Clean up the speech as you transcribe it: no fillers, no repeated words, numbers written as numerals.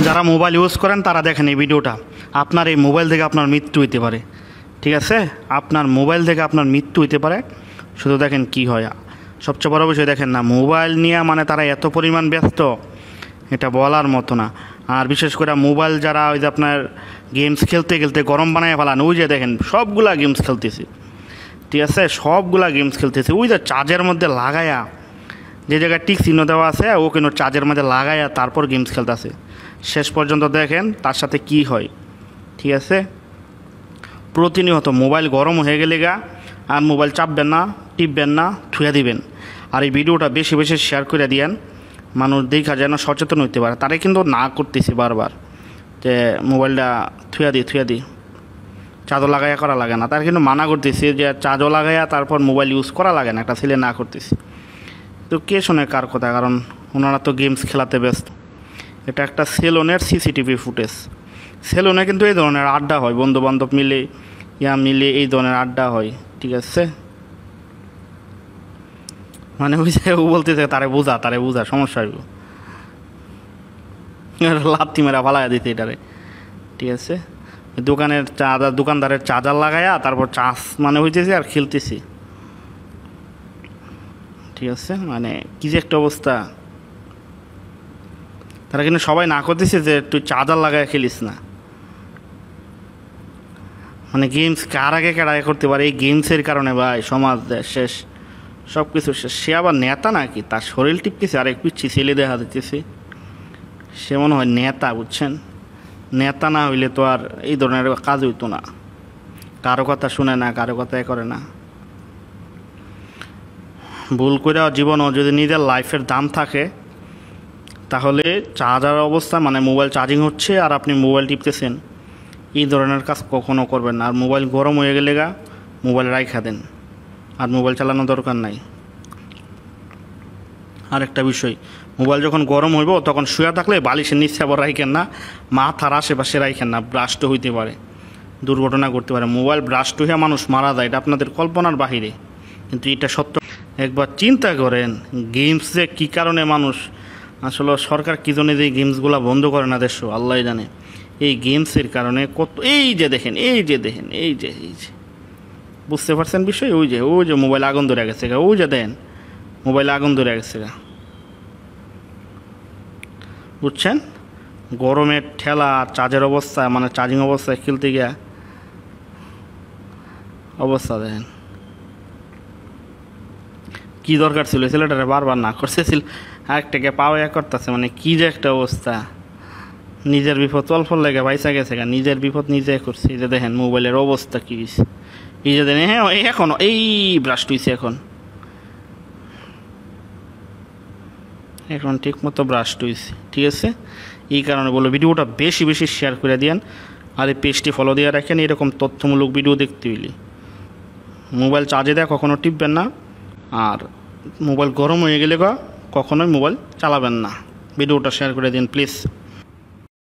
যারা mobile use করেন তারা দেখেন এই ভিডিওটা। আপনার এই মোবাইল থেকে আপনার মৃত্যু হইতে পারে, ঠিক আছে? আপনার মোবাইল থেকে আপনার মৃত্যু হইতে পারে। শুধু দেখেন কি হয়। সবচেয়ে বড় বিষয় দেখেন না, মোবাইল নিয়ে মানে তারা এত পরিমাণ ব্যস্ত, এটা বলার মতো না। আর বিশেষ করে মোবাইল যারা ওই যে আপনার গেমস খেলতে খেলতে গরম বানায় ফেলান, ওই যে দেখেন সবগুলা গেমস খেলতেছি, ঠিক আছে? সবগুলা গেমস খেলতেছি। ওই যে চার্জের মধ্যে লাগায়া, যে জায়গায় টিক চিহ্ন দেওয়া আছে ও কিন্তু চার্জের মধ্যে লাগায়া তারপর গেমস খেলতেছে। শেষ পর্যন্ত দেখেন তার সাথে কি হয়, ঠিক আছে? প্রতিনিয়ত মোবাইল গরম হয়ে গেলে আর মোবাইল চাপবেন না, টিপবেন না, থুয়া দিবেন। আর এই ভিডিওটা বেশি বেশি শেয়ার করে দিয়েন, মানুষ দেখা যেন সচেতন হইতে পারে। তারাই কিন্তু না করতেছি বারবার যে মোবাইলটা থুয়া দিই, চার্জও লাগাইয়া করা লাগে না। তার কিন্তু মানা করতেছি যে চার্জও লাগাইয়া তারপর মোবাইল ইউজ করা লাগে না, একটা ছেলে না করতেছি। তো কে শোনে কার কথা? কারণ ওনারা তো গেমস খেলাতে ব্যস্ত। এটা একটা সেলুনের সিসিটিভি ফুটেজ। সেলুনে কিন্তু এই ধরনের আড্ডা হয়, বন্ধুবান্ধব মিলে মিলে এই ধরনের আড্ডা হয়, ঠিক আছে? মানে ওই যে ও বলতেছে তারে বোঝা সমস্যা হইব, লাথি মেরা ফালাইয়া দিতে এটারে, ঠিক আছে? দোকানদারের চার্জার লাগাইয়া তারপর চার্জ মানে হইতেছে আর খেলতেছি, ঠিক আছে? মানে কি যে একটা অবস্থা। তারা কিন্তু সবাই না করতেছে যে তুই চার্জার লাগাইয়া খেলিস না। মানে গেমস কার আগে করতে পারে, এই গেমসের কারণে ভাই সমাজ শেষ, সব কিছু শেষ। সে আবার নেতা নাকি, তার শরীর টিপতেছে আর এক পিচ্ছি ছেলে দেখা দিতেছে, সে মনে হয় নেতা, বুঝছেন? নেতা না হইলে তো আর এই ধরনের কাজ হইতো না। কারো কথা শুনে না, কারো কথা করে না। ভুল করে জীবনও যদি নিজের লাইফের দাম থাকে, তাহলে চার্জার অবস্থা মানে মোবাইল চার্জিং হচ্ছে আর আপনি মোবাইল টিপতেছেন, এই ধরনের কাজ কখনও করবেন না। আর মোবাইল গরম হয়ে গেলে মোবাইল রাইখা দেন, আর মোবাইল চালানো দরকার নাই। আর একটা বিষয়, মোবাইল যখন গরম হইব তখন শুয়ে থাকলে বালিশের নিচে আবার রাইখেন না, মাথার আশেপাশে রাইখেন না, ব্রাস্ট হইতে পারে, দুর্ঘটনা করতে পারে। মোবাইল ব্রাস্ট হয়ে মানুষ মারা যায়, এটা আপনাদের কল্পনার বাহিরে, কিন্তু এটা সত্য। একবার চিন্তা করেন গেমসে কী কারণে মানুষ, আসলে সরকার কী জন্য যে গেমসগুলো বন্ধ করে না দেশ, আল্লাহ জানে। এই গেমসের কারণে কত, এই যে দেখেন বুঝতে পারছেন বিষয়? ওই যে মোবাইল আগুন ধরে গেছে ওই যে দেন মোবাইল আগুন ধরে গেছে বুঝছেন? গরমের ঠেলা, চার্জের অবস্থা মানে চার্জিং অবস্থায় খেলতে গিয়া অবস্থা দেখেন। কি দরকার ছিল ছেলেটারে বারবার না করতেছিল, আরেকটাকে পাওয়া করতেছে, মানে কি যে একটা অবস্থা। নিজের বিপদ অল্প লেগে পয়সা গেছে, নিজের বিপদ নিজে করছে। এই যে দেখেন মোবাইলের অবস্থা কি হয়েছে, এই যে দেখেন। হ্যাঁ এখন এই ব্রাস্ট হয়েছে, এখন ঠিক মতো ব্রাস্ট হয়েছে, ঠিক আছে? এই কারণে বলো ভিডিওটা বেশি বেশি শেয়ার করে দিয়েন, আর এই পেজটি ফলো দিয়ে রাখেন এরকম তথ্যমূলক ভিডিও দেখতে হইলে। মোবাইল চার্জে দেয় কখনো টিপবেন না, আর মোবাইল গরম হয়ে গেলে কখনোই মোবাইল চালাবেন না। ভিডিওটা শেয়ার করে দিন প্লিজ।